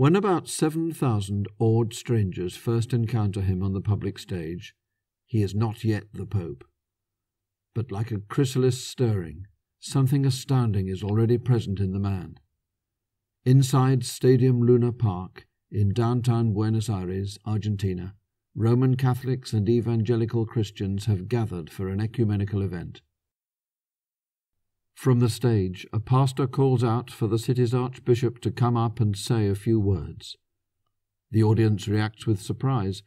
When about 7,000 awed strangers first encounter him on the public stage, he is not yet the Pope. But like a chrysalis stirring, something astounding is already present in the man. Inside Stadium Luna Park, in downtown Buenos Aires, Argentina, Roman Catholics and evangelical Christians have gathered for an ecumenical event. From the stage, a pastor calls out for the city's archbishop to come up and say a few words. The audience reacts with surprise,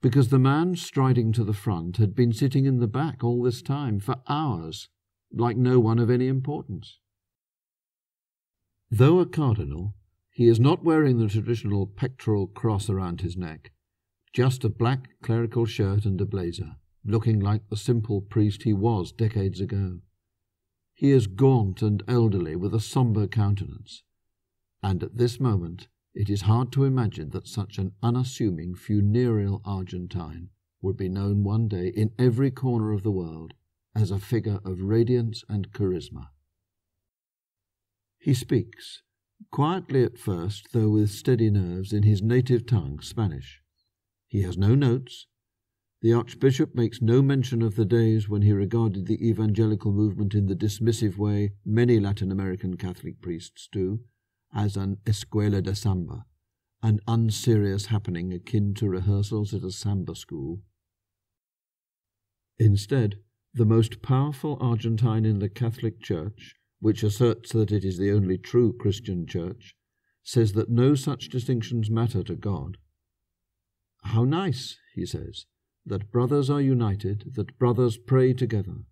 because the man striding to the front had been sitting in the back all this time, for hours, like no one of any importance. Though a cardinal, he is not wearing the traditional pectoral cross around his neck, just a black clerical shirt and a blazer, looking like the simple priest he was decades ago. He is gaunt and elderly, with a sombre countenance, and at this moment it is hard to imagine that such an unassuming funereal Argentine would be known one day in every corner of the world as a figure of radiance and charisma. He speaks, quietly at first, though with steady nerves, in his native tongue, Spanish. He has no notes. The Archbishop makes no mention of the days when he regarded the evangelical movement in the dismissive way many Latin American Catholic priests do, as an escuela de samba, an unserious happening akin to rehearsals at a samba school. Instead, the most powerful Argentine in the Catholic Church, which asserts that it is the only true Christian church, says that no such distinctions matter to God. "How nice," he says, "that brothers are united, that brothers pray together.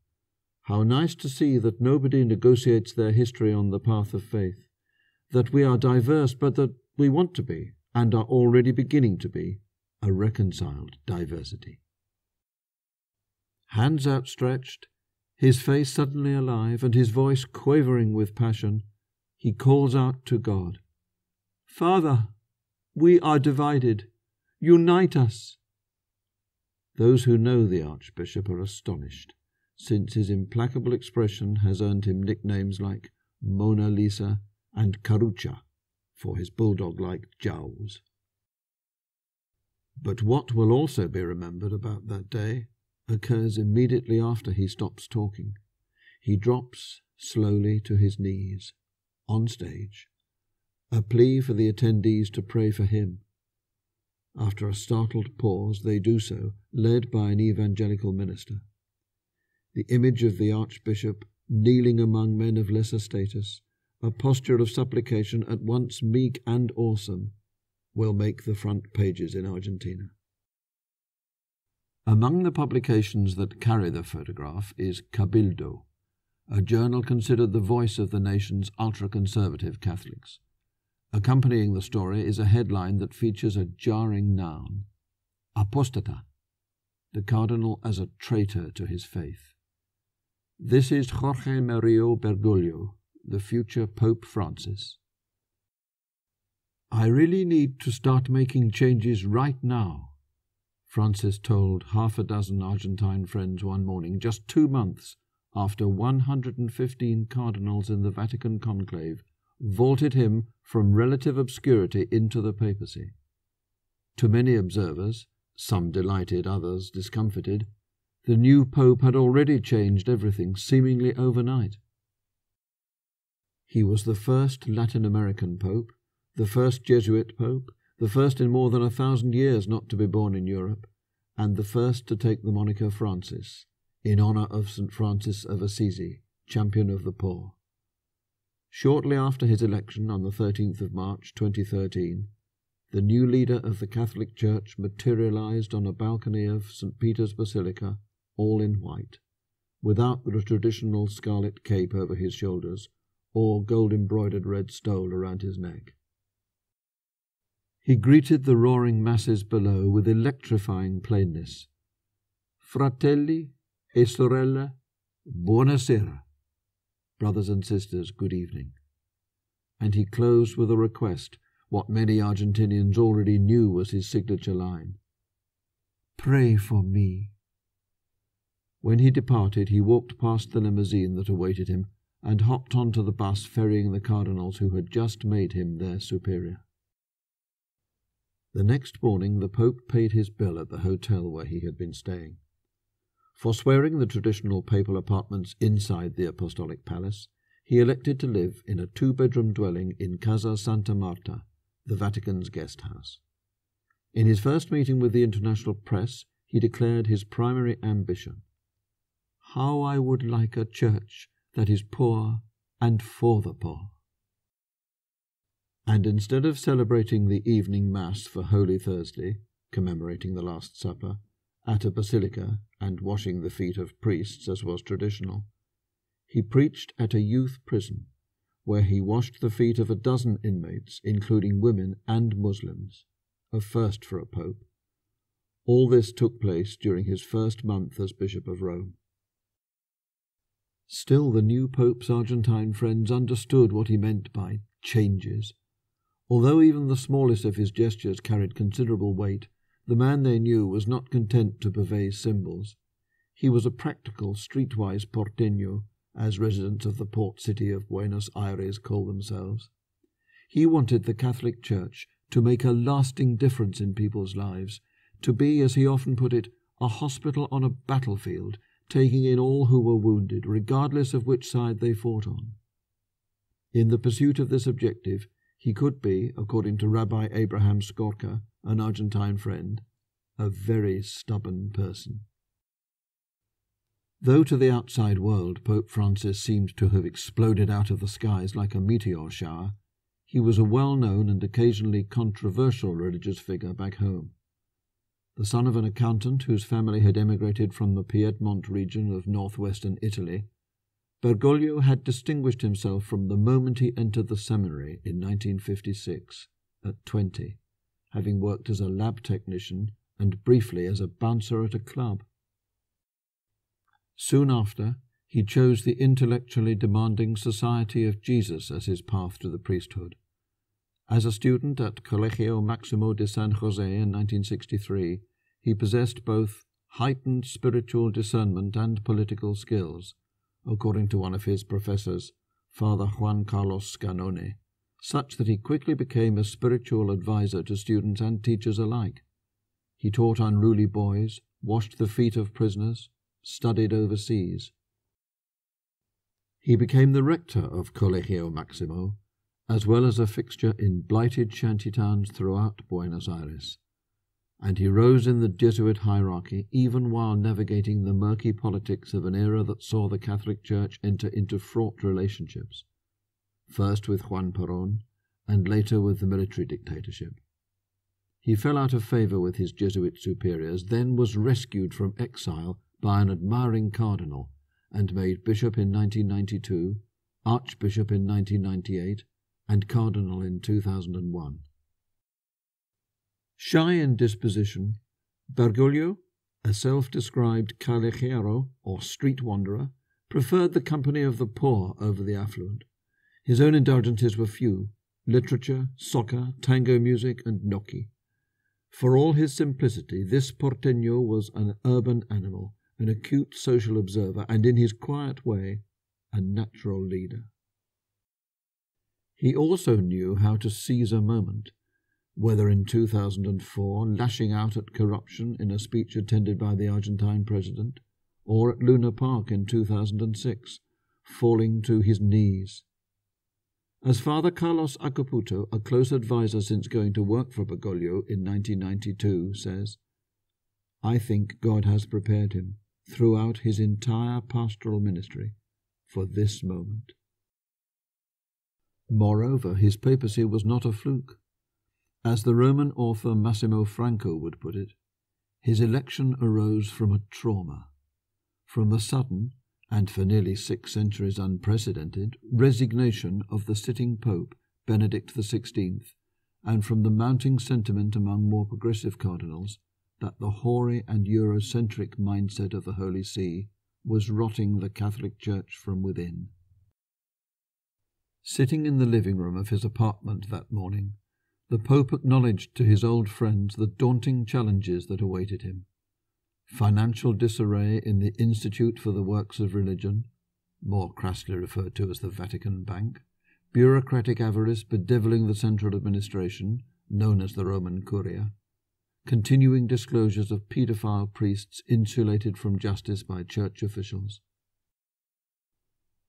How nice to see that nobody negotiates their history on the path of faith, that we are diverse, but that we want to be, and are already beginning to be, a reconciled diversity." Hands outstretched, his face suddenly alive, and his voice quavering with passion, he calls out to God, "Father, we are divided. Unite us." Those who know the Archbishop are astonished, since his implacable expression has earned him nicknames like Mona Lisa and Carucha for his bulldog-like jowls. But what will also be remembered about that day occurs immediately after he stops talking. He drops slowly to his knees, on stage, a plea for the attendees to pray for him. After a startled pause, they do so, led by an evangelical minister. The image of the Archbishop kneeling among men of lesser status, a posture of supplication at once meek and awesome, will make the front pages in Argentina. Among the publications that carry the photograph is Cabildo, a journal considered the voice of the nation's ultra-conservative Catholics. Accompanying the story is a headline that features a jarring noun, apostata, the cardinal as a traitor to his faith. This is Jorge Mario Bergoglio, the future Pope Francis. "I really need to start making changes right now," Francis told half a dozen Argentine friends one morning, just 2 months after 115 cardinals in the Vatican conclave vaulted him from relative obscurity into the papacy. To many observers, some delighted, others discomfited, the new pope had already changed everything, seemingly overnight. He was the first Latin American pope, the first Jesuit pope, the first in more than 1,000 years not to be born in Europe, and the first to take the moniker Francis, in honour of St. Francis of Assisi, champion of the poor. Shortly after his election on the 13th of March 2013, the new leader of the Catholic Church materialized on a balcony of St. Peter's Basilica, all in white, without the traditional scarlet cape over his shoulders or gold-embroidered red stole around his neck. He greeted the roaring masses below with electrifying plainness. "Fratelli e sorelle, buonasera." Brothers and sisters, good evening. And he closed with a request, what many Argentinians already knew was his signature line: "Pray for me." When he departed, he walked past the limousine that awaited him and hopped onto the bus ferrying the cardinals who had just made him their superior. The next morning the Pope paid his bill at the hotel where he had been staying. Forswearing the traditional papal apartments inside the Apostolic Palace, he elected to live in a 2-bedroom dwelling in Casa Santa Marta, the Vatican's guest house. In his first meeting with the international press, he declared his primary ambition: "How I would like a church that is poor and for the poor." And instead of celebrating the evening Mass for Holy Thursday, commemorating the Last Supper, at a basilica and washing the feet of priests as was traditional, he preached at a youth prison, where he washed the feet of 12 inmates, including women and Muslims, a first for a pope. All this took place during his first month as Bishop of Rome. Still, the new Pope's Argentine friends understood what he meant by changes. Although even the smallest of his gestures carried considerable weight, the man they knew was not content to purvey symbols. He was a practical, streetwise porteño, as residents of the port city of Buenos Aires call themselves. He wanted the Catholic Church to make a lasting difference in people's lives, to be, as he often put it, a hospital on a battlefield, taking in all who were wounded, regardless of which side they fought on. In the pursuit of this objective, he could be, according to Rabbi Abraham Skorka, an Argentine friend, a very stubborn person. Though to the outside world Pope Francis seemed to have exploded out of the skies like a meteor shower, he was a well-known and occasionally controversial religious figure back home. The son of an accountant whose family had emigrated from the Piedmont region of northwestern Italy, Bergoglio had distinguished himself from the moment he entered the seminary in 1956, at 20, having worked as a lab technician and briefly as a bouncer at a club. Soon after, he chose the intellectually demanding Society of Jesus as his path to the priesthood. As a student at Colegio Maximo de San Jose in 1963, he possessed both heightened spiritual discernment and political skills, according to one of his professors, Father Juan Carlos Scanone, such that he quickly became a spiritual advisor to students and teachers alike. He taught unruly boys, washed the feet of prisoners, studied overseas. He became the rector of Colegio Maximo, as well as a fixture in blighted shantytowns throughout Buenos Aires, and he rose in the Jesuit hierarchy even while navigating the murky politics of an era that saw the Catholic Church enter into fraught relationships, first with Juan Perón and later with the military dictatorship. He fell out of favor with his Jesuit superiors, then was rescued from exile by an admiring cardinal and made bishop in 1992, archbishop in 1998, and cardinal in 2001. Shy in disposition, Bergoglio, a self-described callejero or street wanderer, preferred the company of the poor over the affluent. His own indulgences were few: literature, soccer, tango music, and gnocchi. For all his simplicity, this porteño was an urban animal, an acute social observer, and in his quiet way, a natural leader. He also knew how to seize a moment, whether in 2004 lashing out at corruption in a speech attended by the Argentine president, or at Luna Park in 2006, falling to his knees. As Father Carlos Acaputo, a close advisor since going to work for Bergoglio in 1992, says, "I think God has prepared him, throughout his entire pastoral ministry, for this moment." Moreover, his papacy was not a fluke. As the Roman author Massimo Franco would put it, his election arose from a trauma, from the sudden, and for nearly 6 centuries unprecedented, resignation of the sitting Pope, Benedict XVI, and from the mounting sentiment among more progressive cardinals that the hoary and Eurocentric mindset of the Holy See was rotting the Catholic Church from within. Sitting in the living room of his apartment that morning, the Pope acknowledged to his old friends the daunting challenges that awaited him: financial disarray in the Institute for the Works of Religion, more crassly referred to as the Vatican Bank, bureaucratic avarice bedeviling the central administration, known as the Roman Curia, continuing disclosures of paedophile priests insulated from justice by church officials.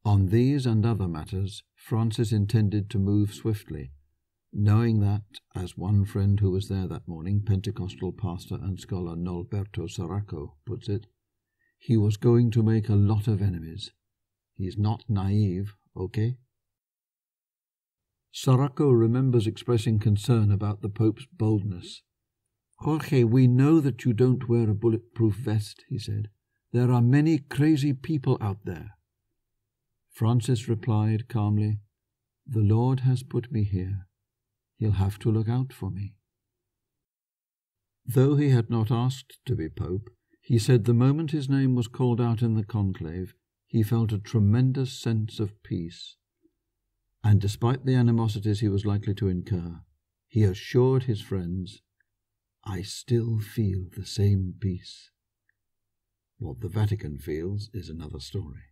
On these and other matters, Francis intended to move swiftly, knowing that, as one friend who was there that morning, Pentecostal pastor and scholar Norberto Sirocco, puts it, he was going to make a lot of enemies. He's not naive, okay? Sirocco remembers expressing concern about the Pope's boldness. "Jorge, we know that you don't wear a bulletproof vest," he said. "There are many crazy people out there." Francis replied calmly, "The Lord has put me here. He'll have to look out for me." Though he had not asked to be Pope, he said the moment his name was called out in the conclave, he felt a tremendous sense of peace. And despite the animosities he was likely to incur, he assured his friends, "I still feel the same peace." What the Vatican feels is another story.